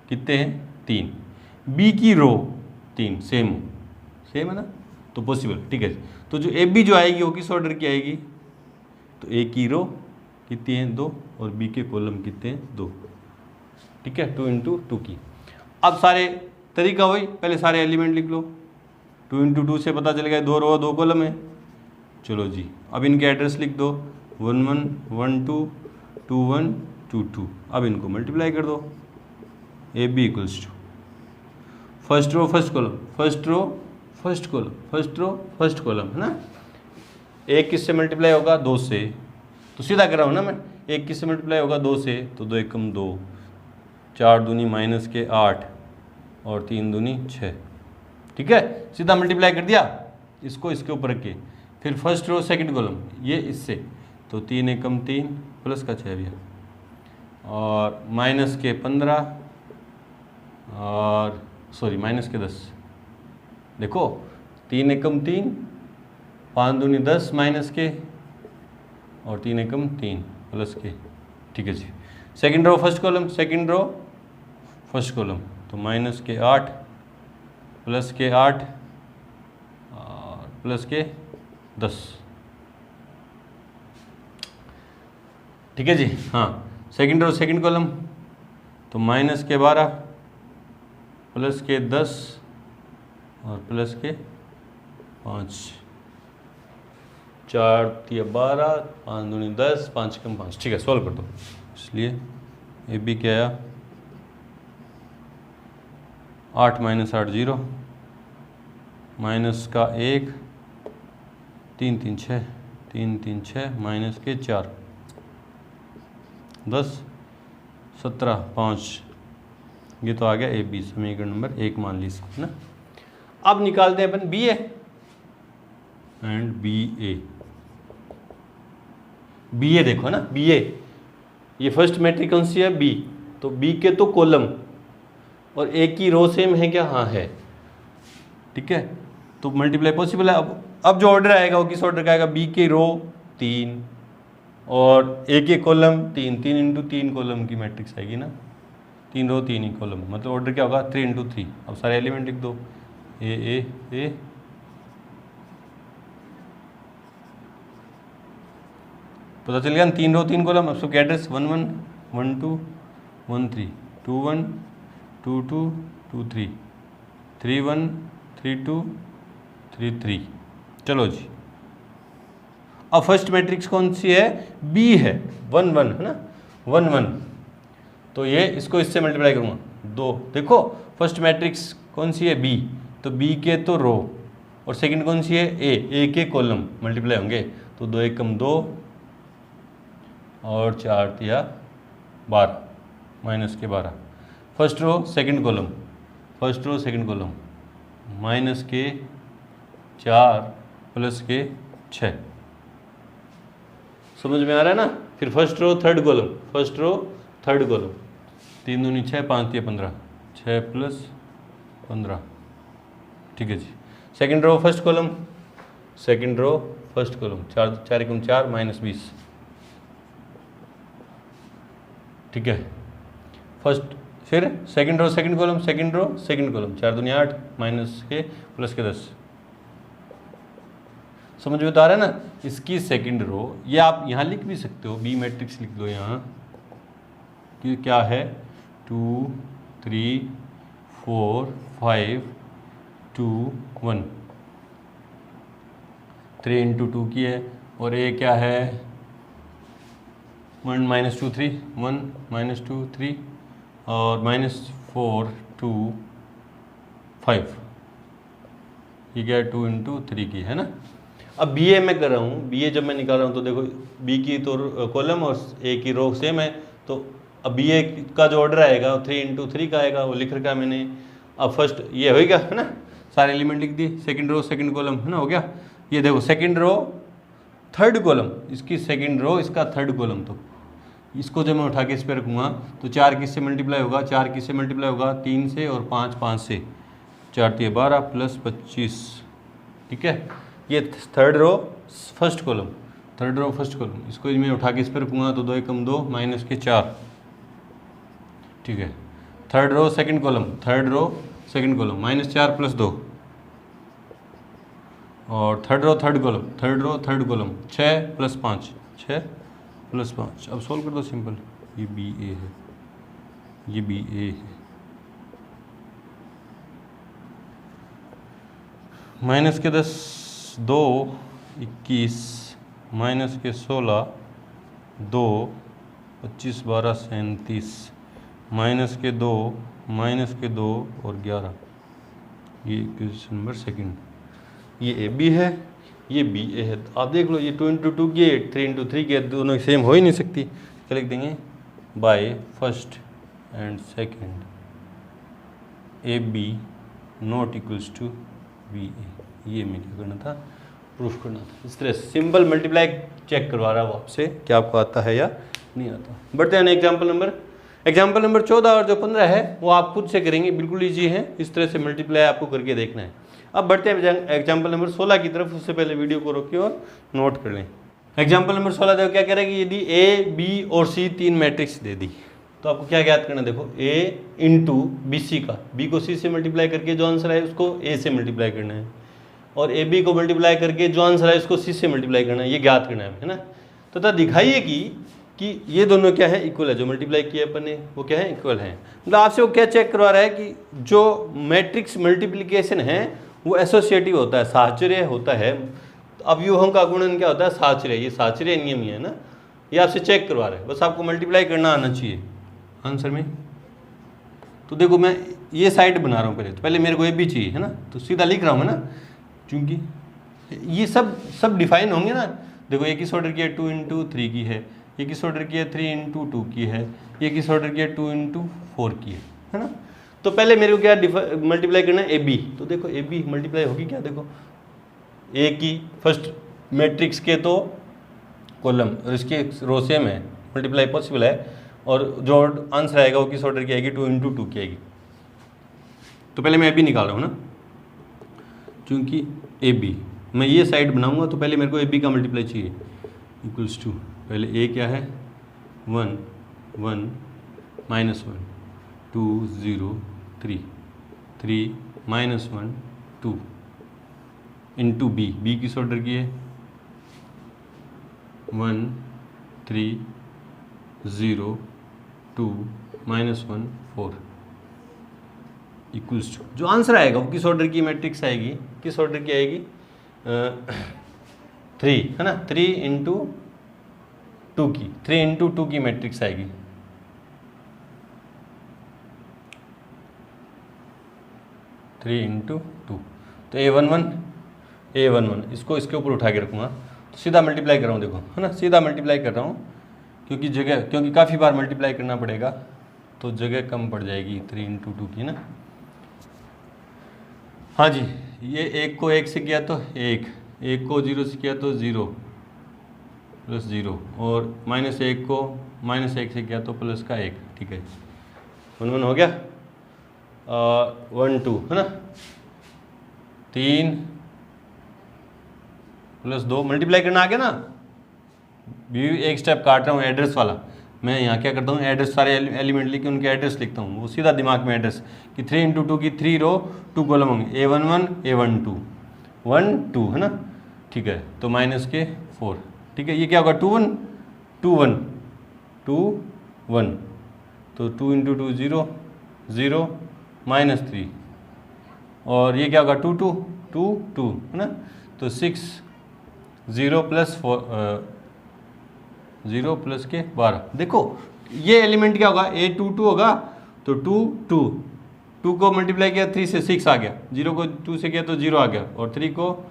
कितने हैं, 3, बी की रो 3 सेम है ना, तो पॉसिबल, ठीक है। तो जो ए बी जो आएगी वो किस ऑर्डर की आएगी, तो ए की रो कितनी है, 2 और बी के कॉलम कितने हैं, 2, ठीक है, 2 × 2 की। अब सारे तरीका वही, पहले सारे एलिमेंट लिख लो। 2 × 2 से पता चल गया 2 रो 2 कॉलम है। चलो जी, अब इनके एड्रेस लिख दो, 1 1 1 2 2 1 2 2। अब इनको मल्टीप्लाई कर दो, A B equals to first row first column, first row first column, first row first column, है ना। एक किससे मल्टीप्लाई होगा, 2 से, तो सीधा कर रहा हूँ ना मैं। एक किससे मल्टीप्लाई होगा, 2 से, तो 2 एकम 2, 4 दूनी -8 और 3 दूनी 6, ठीक है। सीधा मल्टीप्लाई कर दिया, इसको इसके ऊपर रख के। फिर फर्स्ट रो सेकंड कॉलम, ये इससे, तो 3 एकम 3 प्लस का 6 भैया, और -15 और सॉरी -10। देखो 3 एकम 3, 5 दूनी 10 -के और 3 एकम 3 प्लस के, ठीक है जी। Second row first column, second row first column, तो -8 प्लस के 8 और प्लस के 10, ठीक है जी। हाँ, सेकंड रो सेकंड कॉलम, तो -12 प्लस के 10 और प्लस के 5, 4 × 12, 5 दूनी 10, 5 कम 5, ठीक है। सॉल्व कर दो, इसलिए ए बी क्या आया, 8 - 8 0, माइनस का 1 3 3 6 3 3 6 माइनस के 4 10 17 5। ये तो आ गया ए बी, समीकरण नंबर 1 मान ली इसको ना। अब निकालते हैं अपन B A and B A. B A देखो ना, बी ए ये फर्स्ट मैट्रिक्स कौन सी है, बी, तो बी के तो कॉलम और ए की रो सेम है क्या, हाँ है, ठीक है। तो मल्टीप्लाई पॉसिबल है। अब जो ऑर्डर आएगा वो किस ऑर्डर का आएगा, बी के रो 3 और ए के कॉलम 3, 3 × 3 कॉलम की मैट्रिक्स आएगी ना, 3 रो 3 ही कॉलम, मतलब ऑर्डर क्या होगा, 3 × 3। अब सारे एलिमेंट लिख दो, ए पता चल गया, 3 रो 3 कॉलम। अब सबके एड्रेस 1 1 1 2 1 3 2 1 2 2 2 3 3 1 3 2 3 3। चलो जी, अब फर्स्ट मैट्रिक्स कौन सी है, बी है, 1 1 है ना, 1 1। तो ये इसको इससे मल्टीप्लाई करूँगा 2। देखो फर्स्ट मैट्रिक्स कौन सी है, बी, तो बी के तो रो और सेकंड कौन सी है, ए के कॉलम मल्टीप्लाई होंगे, तो 2 एकम 2 और 4 तिया 12 माइनस के 12। First row second column, first row second column minus के 4 प्लस के 6। समझ में आ रहा है ना। फिर first row third column, first row third column 3 दूनी 6 5 तिया 15, 6 प्लस 15। ठीक है जी। Second row first column, second row first column 4 4 एकम 4 माइनस 20। ठीक है। फर्स्ट फिर second row second column, second row second column 4 दूनी 8 माइनस के प्लस के 10। समझ में तो आ रहा है ना। इसकी सेकंड रो ये आप यहाँ लिख भी सकते हो, बी मैट्रिक्स लिख दो यहाँ कि क्या है 2 3 4 5 2 1। 3 इंटू 2 की है और ये क्या है 1 माइनस 2 3 1 माइनस 2 3 और माइनस 4 2 5। ये क्या है 2 इंटू 3 की है ना। अब बी ए मैं कर रहा हूँ, बी ए जब मैं निकाल रहा हूँ तो देखो बी की तो कॉलम और ए की रो सेम है, तो अब बी ए का जो ऑर्डर आएगा 3 इंटू 3 का आएगा, वो लिख रखा है मैंने। अब फर्स्ट ये होएगा है ना, सारे एलिमेंट लिख दिए, सेकंड रो सेकंड कॉलम है ना, हो गया। ये देखो सेकंड रो थर्ड कॉलम, इसकी सेकंड रो इसका थर्ड कॉलम, तो इसको जब मैं उठा के इस पर रखूँगा तो 4 किससे मल्टीप्लाई होगा, 4 किससे मल्टीप्लाई होगा 3 से और 5 5 से, 4 तिया 12 प्लस 25। ठीक है। ये third row first column, third row first column, इसको मैं उठा के इस पर रखूँगा तो 2 एकम 2 माइनस के 4। ठीक है। Third row second column, third row second column minus 4 plus 2 और third row third column, third row third column 6 plus 5, 6 plus 5। अब सोल्व कर दो सिंपल। ये बी ए है, ये बी ए है, माइनस के 10 2 21 माइनस के 16 2 25 12 37 माइनस के 2 और 11। ये क्वेश्चन नंबर सेकंड। ये ए बी है, ये बी ए है। तो आप देख लो ये 2 इंटू 2 की है, 3 इंटू 3 की है, दोनों सेम हो ही नहीं सकती। क्या लिख देंगे by first and second A B not equals to B A. ये हमें क्या करना था, प्रूफ करना था। इस तरह सिंपल मल्टीप्लाई चेक करवा रहा हूँ आपसे कि आपको आता है या नहीं आता। बढ़ते हैं एग्जाम्पल नंबर 14 और जो 15 है वो आप खुद से करेंगे, बिल्कुल ईजी है। इस तरह से मल्टीप्लाई आपको करके देखना है। अब बढ़ते हैं एग्जाम्पल नंबर 16 की तरफ। उससे पहले वीडियो को रोकिए और नोट कर लें। एग्जाम्पल नंबर 16 देखो क्या कह रहा है कि यदि ए बी और सी 3 मैट्रिक्स दे दी तो आपको क्या याद करना। देखो ए इंटू बी सी का, बी को सी से मल्टीप्लाई करके जो आंसर है उसको ए से मल्टीप्लाई करना है, और ए बी को मल्टीप्लाई करके जो आंसर है उसको सी से मल्टीप्लाई करना है। ये ज्ञात करना है ना। तो दिखाइए कि ये दोनों क्या है, इक्वल है। जो मल्टीप्लाई किया अपन ने वो क्या है, इक्वल है। मतलब आपसे वो क्या चेक करवा रहा है कि जो मैट्रिक्स मल्टीप्लिकेशन है वो एसोसिएटिव होता है, साहचर्य होता है। अवयूहों का गुणन क्या होता है, साहचर्य। ये साहचर्य नियम ही है ना। ये आपसे चेक करवा रहा है, बस आपको मल्टीप्लाई करना आना चाहिए आंसर में। तो देखो मैं ये साइड बना रहा हूँ पहले, तो पहले मेरे को ए बी चाहिए है ना, तो सीधा लिख रहा हूँ मैं ना, क्योंकि ये सब डिफाइन होंगे ना। देखो ये किस ऑर्डर की है, 2 इंटू 3 की है, ये किस ऑर्डर की है, 3 इंटू 2 की है, ये किस ऑर्डर की है, 2 इंटू 4 की है ना। तो पहले मेरे को क्या मल्टीप्लाई करना है, ए बी। तो देखो ए बी मल्टीप्लाई होगी क्या, देखो ए की फर्स्ट मैट्रिक्स के तो कॉलम और इसके रो सेम है, मल्टीप्लाई पॉसिबल है। और जो आंसर आएगा वो किस ऑर्डर की आएगी, 2 इंटू 2 की आएगी। तो पहले मैं ए बी निकाल रहा हूँ ना, क्योंकि ए बी मैं ये साइड बनाऊंगा तो पहले मेरे को ए बी का मल्टीप्लाई चाहिए, इक्वल्स टू पहले ए क्या है 1 1 minus 1 2 0 3 3 minus 1 2 into B, B किस ऑर्डर की है 1 3 0 2 माइनस 1 4 इक्वल्स टू जो आंसर आएगा वो किस ऑर्डर की मैट्रिक्स आएगी, किस ऑर्डर की आएगी 3 है ना, 3 इंटू 2 की, 3 इंटू 2 की मैट्रिक्स आएगी। थ्री इंटू 2 तो A11 इसको इसके ऊपर उठा के रखूँगा तो सीधा मल्टीप्लाई कर रहा हूँ, देखो है ना, सीधा मल्टीप्लाई कर रहा हूँ क्योंकि काफ़ी बार मल्टीप्लाई करना पड़ेगा तो जगह कम पड़ जाएगी 3 इंटू 2 की ना। हाँ जी, ये 1 को 1 से किया तो 1 को 0 से किया तो 0 प्लस 0, और -1 को -1 से किया तो प्लस का 1। ठीक है, 1 1 हो गया। 1 2 है ना, 3 प्लस 2 मल्टीप्लाई करना आ गया ना। भी एक स्टेप काट रहा हूँ एड्रेस वाला। मैं यहाँ क्या करता हूँ, एड्रेस सारे एलिमेंट लिख के उनके एड्रेस लिखता हूँ, वो सीधा दिमाग में एड्रेस कि 3 इंटू 2 की 3 रो 2 कॉलम होंगे, A11 A12 1 2 है ना। ठीक है, तो माइनस के 4। ठीक है, ये क्या होगा 2 1 2 1 2 1, तो 2 इंटू 2 0 0 -3, और ये क्या होगा 2 2 2 2 है ना, तो 6 0 प्लस 4 0 प्लस के 12। देखो ये एलिमेंट क्या होगा, A22 होगा तो 2 2 2 को मल्टीप्लाई किया 3 से 6 आ गया, 0 को 2 से किया तो 0 आ गया, और 3 को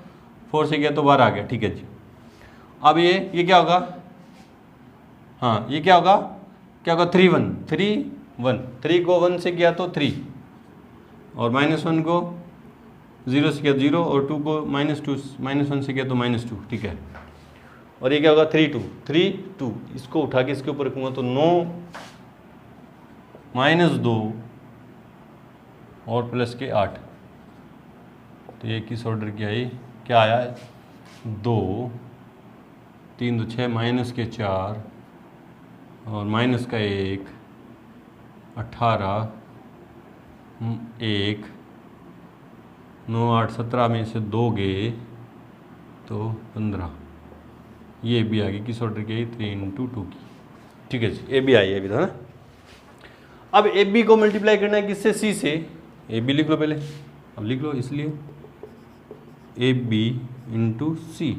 4 से किया तो 12 आ गया। ठीक है जी, अब ये क्या होगा, हाँ ये क्या होगा 3 1 3 1, 3 को 1 से किया तो 3, और -1 को 0 से किया 0, और 2 को -1 से किया तो -2। ठीक है, और ये क्या होगा 3 2 3 2, इसको उठा के इसके ऊपर रखूँगा तो 9 -2 और प्लस के 8, तो ये किस ऑर्डर की आई, क्या आया 2 3 2 6 माइनस के 4 और माइनस का 1 18 1 9 8 17 में से 2 गए तो 15। ये भी आ गई किस ऑर्डर की, 3 इंटू 2 की। ठीक है जी, ए बी आई अभी था ना। अब ए बी को मल्टीप्लाई करना है किससे, सी से। ए बी लिख लो पहले, अब लिख लो, इसलिए ए बी इंटू सी।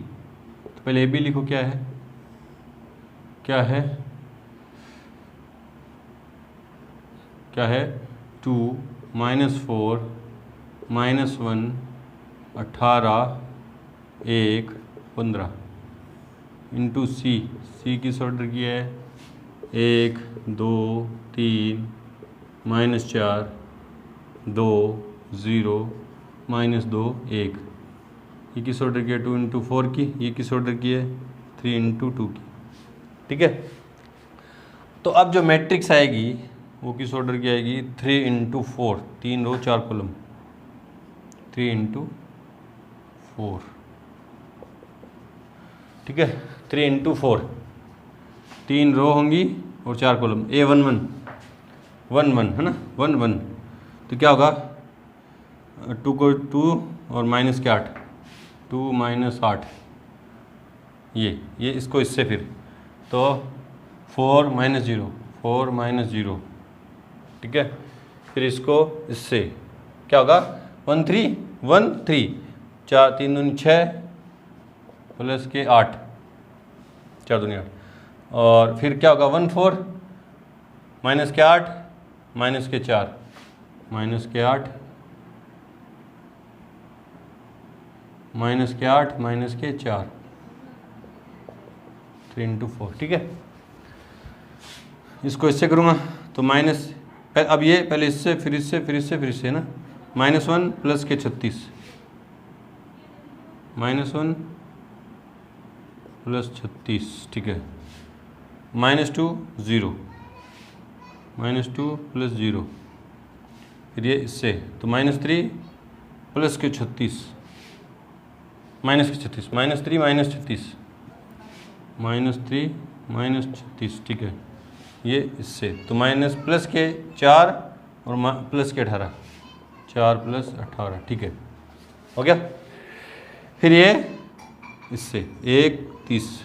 तो पहले ए बी लिखो, क्या है 2 -4 -1 18 1 15 इंटू सी किस ऑर्डर की है, 1 2 3 -4 2 0 -2 1। ये किस ऑर्डर की है, 2 इंटू 4 की। ये किस ऑर्डर की है, 3 इंटू 2 की। ठीक है, तो अब जो मैट्रिक्स आएगी वो किस ऑर्डर की आएगी, 3 इंटू 4, 3 रो 4 कॉलम, 3 इंटू 4। ठीक है, 3 इंटू 4, 3 रो होंगी और 4 कॉलम। A11 1 1 है ना, 1 1, तो क्या होगा 2 को 2 और माइनस के 8, 2 -8, ये इसको इससे फिर तो 4 -0 4 -0। ठीक है, फिर इसको इससे क्या होगा 1 3 1 3, 4 3 दूनी 6 प्लस के 8, 4 दूनी 8, और फिर क्या होगा 1 4 माइनस के 8 माइनस के 4 माइनस के 8 माइनस के 8 माइनस के 4, 3 इंटू 4। ठीक है, इसको इससे करूँगा तो माइनस, अब ये पहले इससे फिर इससे फिर इससे फिर इससे ना, -1 प्लस के 36, -1 प्लस 36। ठीक है, -2 0 -2 प्लस 0, फिर ये इससे तो -3 प्लस के 36 माइनस के 36 -3 -36 -3 -36। ठीक है, ये इससे तो माइनस प्लस के 4 और प्लस के 18, 4 प्लस 18। ठीक है, हो गया। फिर ये इससे 1 30,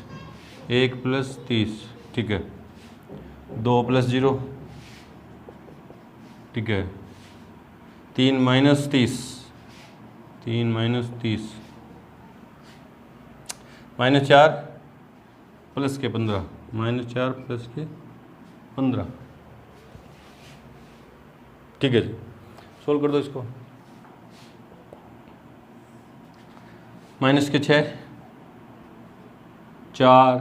1 प्लस 30। ठीक है, 2 प्लस 0। ठीक है, 3 माइनस 30, 3 माइनस 30, -4 प्लस के 15, -4 प्लस के 15। ठीक है जी, सोल्व कर दो इसको। माइनस के 6, 4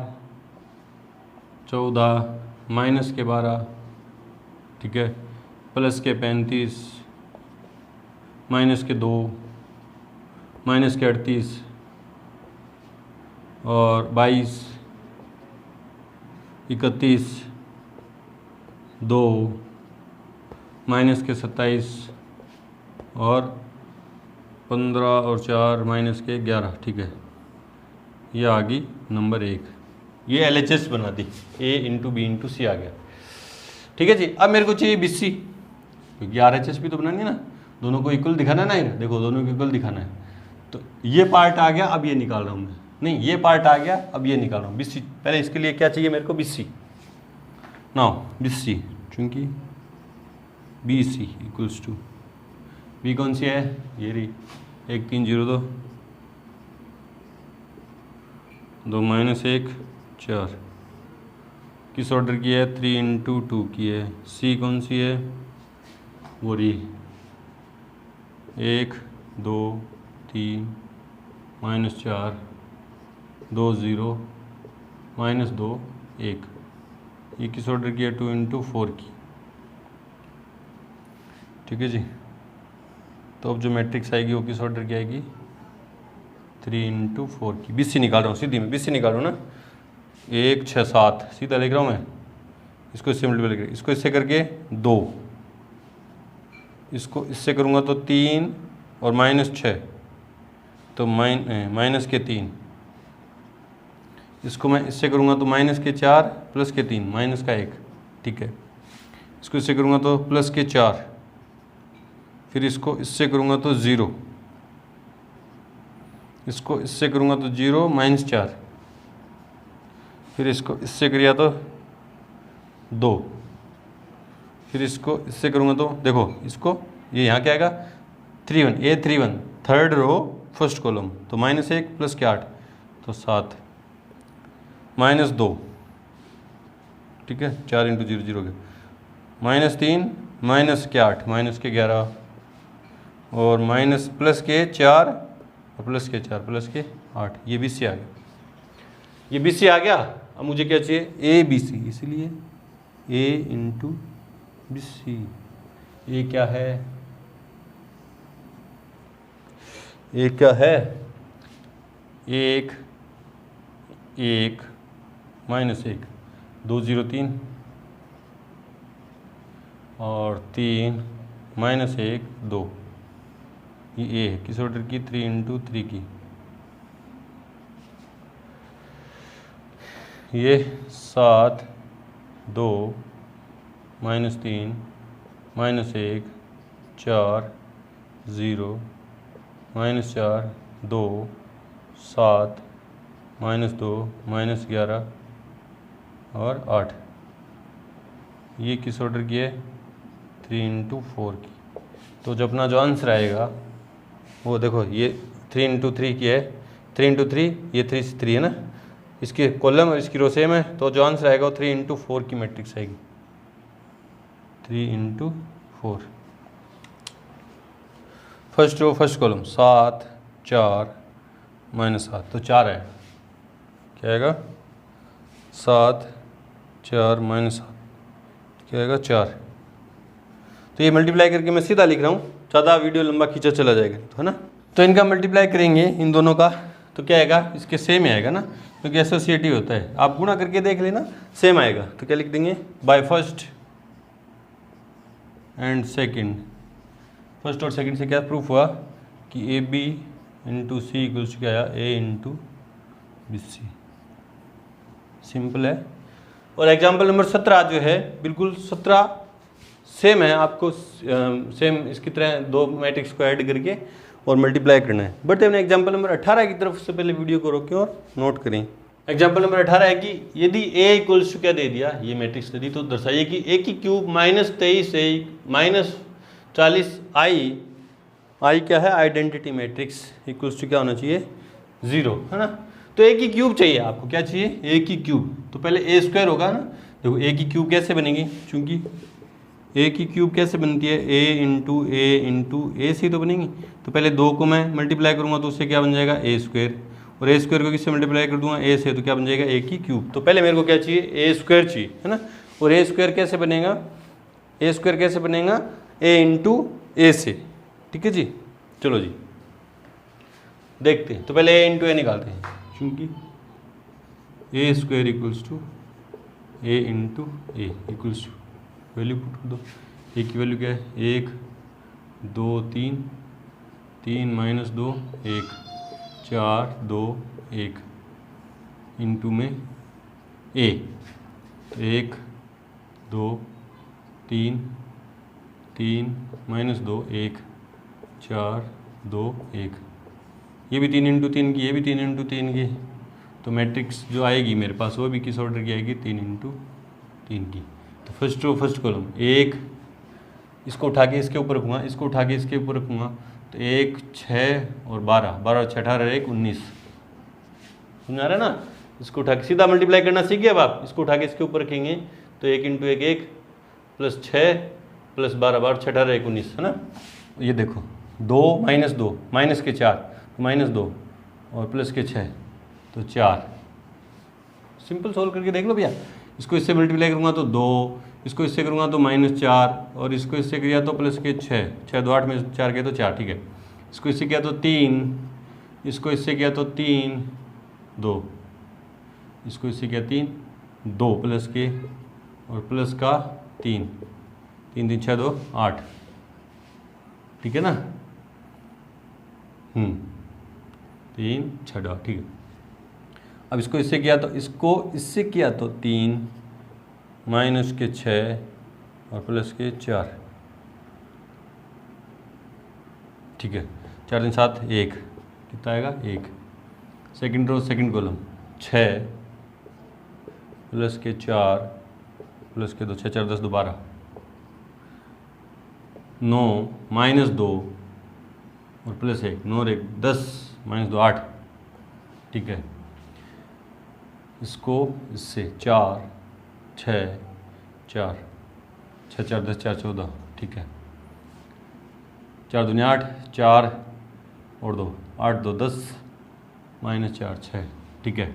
14 माइनस के 12, ठीक है, प्लस के 35, माइनस के 2, माइनस के 38 और 22, 31, 2, माइनस के 27 और 15 और 4 माइनस के 11, ठीक है। ये आ गई नंबर 1। ये LHS बना दी, A इंटू बी इंटू सी आ गया, ठीक है जी। अब मेरे को चाहिए BC, क्योंकि RHS भी तो बनानी है ना, दोनों को इक्वल दिखाना है ना, देखो दोनों को इक्वल दिखाना है। तो ये पार्ट आ गया, अब ये निकाल रहा हूँ मैं, नहीं ये पार्ट आ गया, अब ये निकाल रहा हूँ BC। पहले इसके लिए क्या चाहिए मेरे को, BC। नाउ BC, चूंकि BC इक्वल्स टू, B कौन सी है, ये रही 1 3 0 2, 2 माइनस 1 4, किस ऑर्डर की है, 3 इंटू 2 की है। C कौन सी है, वो रही 1 2 3 माइनस 4 2 0 माइनस 2 1। ये किस ऑर्डर की है, 2 इंटू 4 की, ठीक है जी। तो अब जो मैट्रिक्स आएगी वो किस ऑर्डर की आएगी, 3 इंटू 4 की। BC निकाल रहा हूँ, सीधी में BC निकाल रहा हूँ ना, 1 6 7 सीधा लिख रहा हूँ मैं, इसको इससे मल्टीप्लाई करके, इसको इससे करके 2, इसको इससे करूँगा तो 3 और माइनस 6 तो माइनस के 3, इसको मैं इससे करूँगा तो माइनस के 4 प्लस के 3 माइनस का 1, ठीक है। इसको इससे करूँगा तो प्लस के 4, फिर इसको इससे करूँगा तो 0, इसको इससे करूँगा तो 0 माइनस 4, फिर इसको इससे करिए तो 2, फिर इसको इससे करूँगा तो देखो इसको, ये यहाँ क्या आएगा 3 1, A 3 1 third row first column, तो माइनस 1 प्लस के 8 तो 7 माइनस 2, ठीक है, 4 इंटू 0 0 गया, माइनस 3 माइनस के 8 माइनस के 11 और माइनस प्लस के 4 और प्लस के 4 प्लस के 8। ये BC आ गया, ये BC आ गया। अब मुझे क्या चाहिए, ABC, इसलिए A इंटू BC। A क्या है, A क्या है, 1 1 माइनस 1 2 0 3 और 3 माइनस 1 2। ये A है, किस ऑर्डर की, 3 इंटू 3 की। ये 7 2 minus 3 minus 1 4 0 minus 4 2 7 minus 2 minus 11 और 8। ये किस ऑर्डर की है, 3 इंटू 4 की। तो जो अपना जो आंसर आएगा वो देखो, ये 3 इंटू 3 की है, 3 इंटू 3, ये 3 से 3 है ना, इसकी कॉलम और इसकी रो सेम है, तो जो आंसर आएगा वो 3 इंटू 4 की मैट्रिक्स आएगी, 3 into 4। First row first column 7 4 minus 7 तो 4 है, क्या आएगा 7 4 माइनस 7 क्या आएगा 4। तो ये मल्टीप्लाई करके मैं सीधा लिख रहा हूँ, ज़्यादा वीडियो लंबा खींचा चला जाएगा, तो है ना। तो इनका मल्टीप्लाई करेंगे इन दोनों का, तो क्या आएगा, इसके सेम ही आएगा ना, क्योंकि एसोसिएटिव होता है। आप गुणा करके देख लेना, सेम आएगा। तो क्या लिख देंगे, by first and second. First और सेकंड से क्या प्रूफ हुआ कि AB इंटू सी इक्वल्स क्या आया, A इंटू BC। सिंपल है। और एग्जाम्पल नंबर 17 जो है, बिल्कुल 17 सेम है, आपको सेम इसकी तरह दो मैट्रिक्स को ऐड करके और मल्टीप्लाई करना है। बट हमने एग्जाम्पल नंबर 18 की तरफ से पहले वीडियो को रोकें और नोट करें। एग्जाम्पल नंबर 18 है कि यदि A इक्वल्स टू क्या दे दिया, ये मैट्रिक्स दे दी, तो दर्शाइए कि A की क्यूब माइनस 23 माइनस 40 आई क्या है, आइडेंटिटी मैट्रिक्स इक्वल्स टू क्या होना चाहिए, 0, है ना। तो A की क्यूब चाहिए आपको, क्या चाहिए, A की क्यूब। तो पहले A स्क्वायर होगा ना, देखो A की क्यूब कैसे बनेगी, चूंकि A की क्यूब कैसे बनती है, A इंटू ए सी तो बनेगी। तो पहले 2 को मैं मल्टीप्लाई करूँगा तो उससे क्या बन जाएगा, A स्क्वायर, और ए स्क्वायर को किससे मल्टीप्लाई कर दूंगा, ए से, तो क्या बन जाएगा ए की क्यूब। तो पहले मेरे को क्या चाहिए, ए स्क्वायर चाहिए, है ना। और ए स्क्वायर कैसे बनेगा, ए स्क्वायर कैसे बनेगा, ए इंटू ए से, ठीक है जी। चलो जी देखते हैं, तो पहले ए इंटू ए निकालते हैं, क्योंकि A square equals to A into A equals to value put कर दो। ए की वैल्यू क्या है, 1 2 3, 3 माइनस 2 1, 4 2 1 इंटू में ए, 1 2 3, 3 माइनस 2 1, 4 2 1, ये भी 3 इंटू 3 की, ये भी 3 इंटू 3 की, तो मैट्रिक्स जो आएगी मेरे पास वो भी किस ऑर्डर की आएगी, 3 इंटू 3 की। तो फर्स्ट कॉलम 1, इसको उठा के इसके ऊपर रखूँगा, इसको उठा के इसके ऊपर रखूँगा, तो 1 6 और 12, 12 6 18 1 19, समझ आ रहा है ना। इसको उठा के सीधा मल्टीप्लाई करना सीख गए अब आप, इसको उठा के इसके ऊपर रखेंगे तो 1 इंटू 1 1 प्लस 6 प्लस 12 12 6 18 1 19, है ना। ये देखो 2 माइनस 2 माइनस के 4, तो माइनस 2 और प्लस के 6 तो 4। सिंपल सोल्व करके देख लो भैया। इसको इससे मल्टीप्लाई करूँगा तो 2, इसको इससे करूँगा तो -4, और इसको इससे किया तो प्लस के 6, 6 2 8 में 4 किया तो 4, ठीक है। इसको इससे किया तो 3, इसको इससे किया तो 3 2, इसको इससे किया 3 2 प्लस के और प्लस का 3 3 3 6 2 8, ठीक है ना। 3 6 2, ठीक है। अब इसको इससे किया तो इसको इससे किया तो 3 माइनस के 6 और प्लस के 4, ठीक है। 4 3 7 1, कितना आएगा 1। Second row second column 6 plus के 4 प्लस के 2, 6 4 10 2 12, 9 माइनस 2 और प्लस 1, 9 1 10 माइनस 2 8, ठीक है। इसको इससे 4 6 4 6 4 10 4 14, ठीक है। 4 दूनी 8, 4 और 2 8 2 10 माइनस 4 6, ठीक है।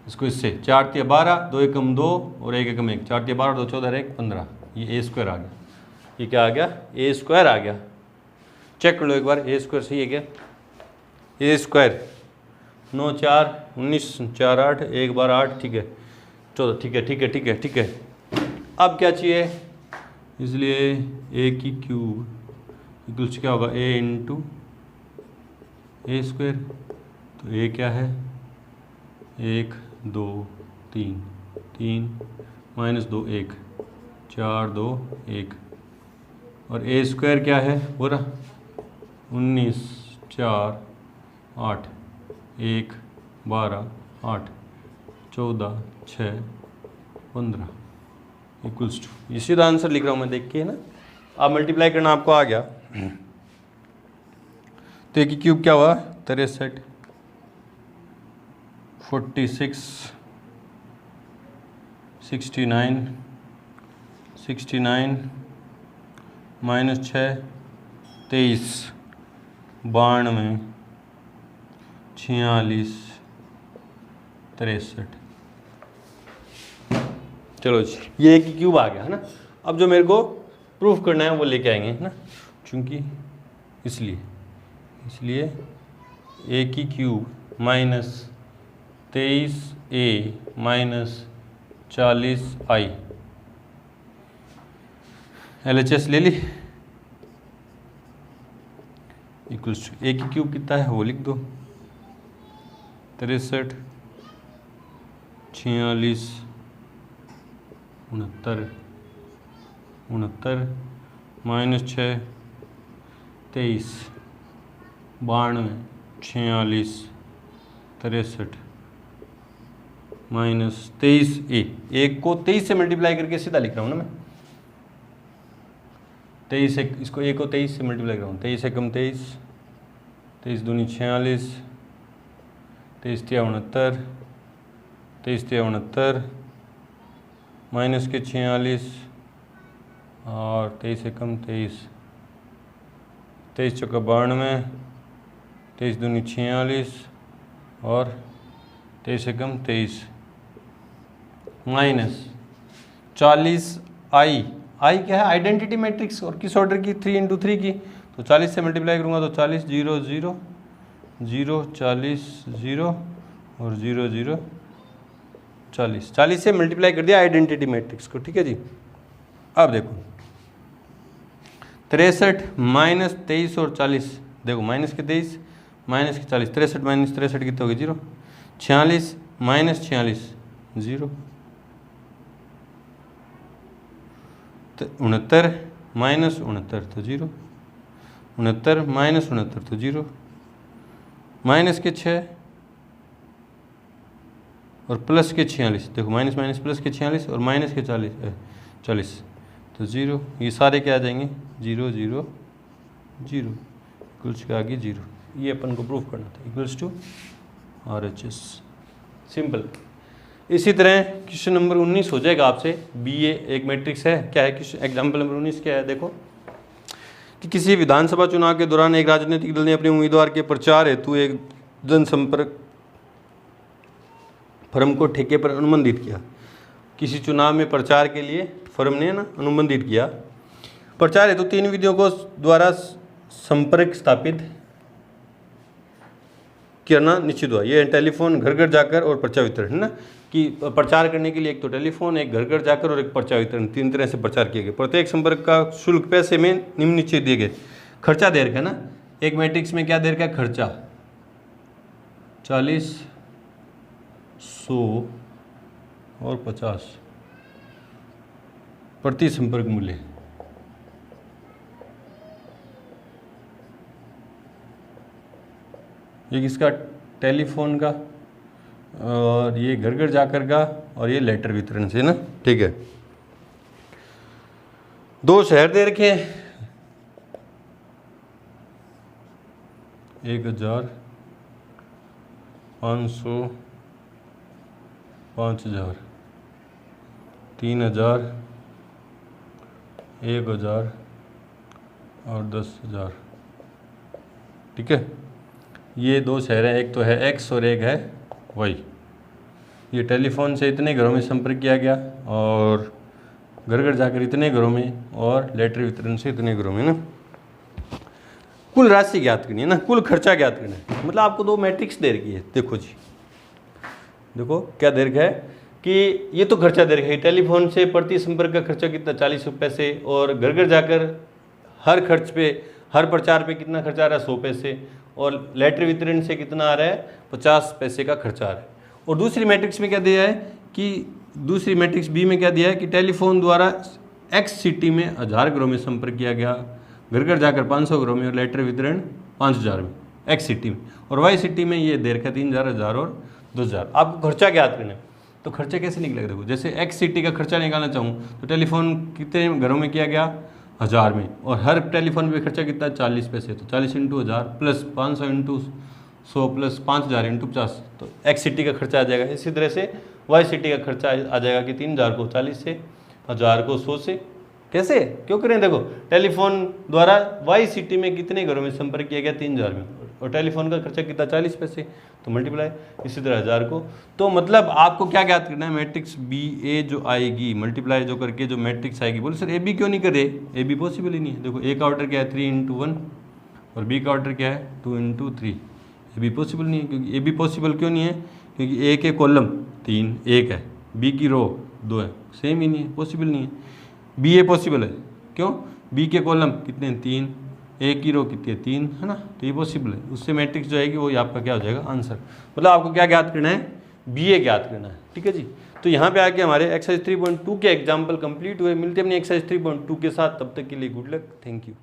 इसको इससे 4 3 12 2 एकम 2 और 1 एकम 1, 4 3 12 2 14 1 15, ये ए स्क्वायर आ गया। ये क्या आ गया, ए स्क्वायर आ गया। चेक कर लो एक बार, ए स्क्वायर सही है क्या, ए स्क्वायर 9 4 19 4 8 1 12 8, ठीक है 14, ठीक है ठीक है ठीक है ठीक है। अब क्या चाहिए, इसलिए ए की क्यूब इक्वल्स क्या होगा, ए इंटू ए स्क्वायर। तो ए क्या है 1 2 3 3 माइनस 2 1 4 2 1, और ए स्क्वायर क्या है पूरा 19 4 8 1 12 8 14 6 15 इक्वल्स टू, ये सीधा आंसर लिख रहा हूँ मैं, देख के है ना। आप मल्टीप्लाई करना आपको आ गया। तो एक क्यूब क्या हुआ 63 46 69 69 माइनस 6 23 92 46 63। चलो जी, ये एक क्यूब आ गया है ना। अब जो मेरे को प्रूफ करना है वो लेके आएंगे है ना, चूँकि इसलिए ए की cube minus 23a minus 40i, LHS ले ली, इक्वल्स टू ए की क्यूब कितना है वो लिख दो 63 46 69 माइनस 6 23 92 46 63 माइनस 23a, एक को 23 से मल्टीप्लाई करके सीधा लिख रहा हूँ ना मैं। 23 से इसको ए को 23 से मल्टीप्लाई कर रहा हूँ, 23 एकम 23 23 दूनी 46 23 तिया 69 23 तिया 69 माइनस के 46 और 23 एकम 23 23 चौका 92 23 दूनी 46 और 23 से कम 23 माइनस 40 आई क्या है आइडेंटिटी मैट्रिक्स और किस ऑर्डर की 3 × 3 की, तो 40 से मल्टीप्लाई करूँगा तो 40 0 0 0 40 0 और 0 0 40 से मल्टीप्लाई कर दिया आइडेंटिटी मैट्रिक्स को। ठीक है जी। अब देखो 63 माइनस 23 और 40, देखो माइनस के 23 माइनस के 40, 63 माइनस 63 कितने हो गए 0, 46 माइनस 46 0, 69 माइनस 69 तो 0, 69 माइनस 69 तो 0, माइनस के 6 और प्लस के 46, देखो माइनस माइनस प्लस के 46 और माइनस के 40 तो 0, ये सारे क्या आ जाएंगे 0 0 0 इक्वल्स के आगे 0, ये अपन को प्रूफ करना था इक्वल्स टू RHS। सिंपल। इसी तरह क्वेश्चन नंबर 19 हो जाएगा आपसे, BA एक मैट्रिक्स है, क्या है क्वेश्चन एग्जाम्पल नंबर 19 क्या है, देखो कि किसी विधानसभा चुनाव के दौरान एक राजनीतिक दल ने अपने उम्मीदवार के प्रचार हेतु एक जनसंपर्क फर्म को ठेके पर अनुबंधित किया। किसी चुनाव में प्रचार के लिए फर्म ने ना अनुबंधित किया, प्रचार हेतु 3 विधियों को द्वारा संपर्क स्थापित करना निश्चित हुआ। ये टेलीफोन, घर घर जाकर और पर्चा वितरण, है ना, कि प्रचार करने के लिए एक तो टेलीफोन, एक घर घर जाकर और एक पर्चा वितरण, 3 तरह से प्रचार किए गए। प्रत्येक संपर्क का शुल्क पैसे में निम्न निश्चित दिए गए। खर्चा दे रखा है ना, एक मैट्रिक्स में क्या दे रखा है खर्चा 40 100 और 50 प्रति संपर्क मूल्य। ये किसका टेलीफोन का और ये घर घर जाकर का और ये लेटर वितरण से ना। ठीक है, 2 शहर दे रखे हैं, 1000 500 5000 3000 1000 और 10000। ठीक है, ये 2 शहर हैं, एक तो है X और एक है Y। ये टेलीफोन से इतने घरों में संपर्क किया गया और घर घर जाकर इतने घरों में और लेटर वितरण से इतने घरों में ना। कुल राशि ज्ञात करनी है ना, कुल खर्चा ज्ञात करना है। मतलब आपको 2 मैट्रिक्स दे रखी है, देखो जी, देखो क्या दे रखा है कि ये तो खर्चा दे रखा है, टेलीफोन से प्रति संपर्क का खर्चा कितना 40 पैसे, और घर घर जाकर हर खर्च पे, हर प्रचार पे कितना खर्चा आ रहा है 100 पैसे, और लेटर वितरण से कितना आ रहा है 50 पैसे का खर्चा आ रहा है। और दूसरी मैट्रिक्स में क्या दिया है कि दूसरी मैट्रिक्स बी में क्या दिया है कि टेलीफोन द्वारा X सिटी में 1000 घरों में संपर्क किया गया, घर घर जाकर 500 घरों में और लेटर वितरण 5000 में X सिटी में, और Y सिटी में ये दे रखा 3000 1000 और 2000। आपको खर्चा ज्ञात करना है, तो खर्चे कैसे निकलेगा देखो, जैसे X सिटी का खर्चा निकालना चाहूँ तो टेलीफोन कितने घरों में किया गया 1000 में, और हर टेलीफोन पे खर्चा कितना 40 पैसे, तो 40 × 1000 प्लस 500 × 100 प्लस 5000 × 50, तो X सिटी का खर्चा आ जाएगा। इसी तरह से Y सिटी का खर्चा आ जाएगा कि 3000 को 40 से, 1000 को 100 से। कैसे क्यों करें, देखो टेलीफोन द्वारा Y सिटी में कितने घरों में संपर्क किया गया 3000 में, और टेलीफोन का खर्चा कितना 40 पैसे, तो मल्टीप्लाई, इसी तरह 1000 को। तो मतलब आपको क्या ज्ञात करना है, मैट्रिक्स BA जो आएगी मल्टीप्लाई जो करके जो मैट्रिक्स आएगी। बोले सर AB क्यों नहीं कर रहे, AB पॉसिबल ही नहीं है। देखो A का ऑर्डर क्या है 3 × 1 और B का ऑर्डर क्या है 2 × 3, AB पॉसिबल नहीं है। क्योंकि AB पॉसिबल क्यों नहीं है, क्योंकि A के कॉलम 3 1 है, B की रो 2 है, सेम ही नहीं है, पॉसिबल नहीं है। BA पॉसिबल है, क्यों, B के कॉलम कितने हैं 3, A की रो कितनी है 3, है ना, तो ये पॉसिबल है। उससे मैट्रिक्स जो आएगी वो आपका क्या हो जाएगा आंसर। मतलब आपको क्या ज्ञात करना है, BA ज्ञात करना है। ठीक है जी, तो यहाँ पे आके हमारे एक्सरसाइज 3.2 के एग्जाम्पल कंप्लीट हुए। मिलते हैं अपनी एक्सरसाइज 3.2 के साथ, तब तक के लिए गुड लक, थैंक यू।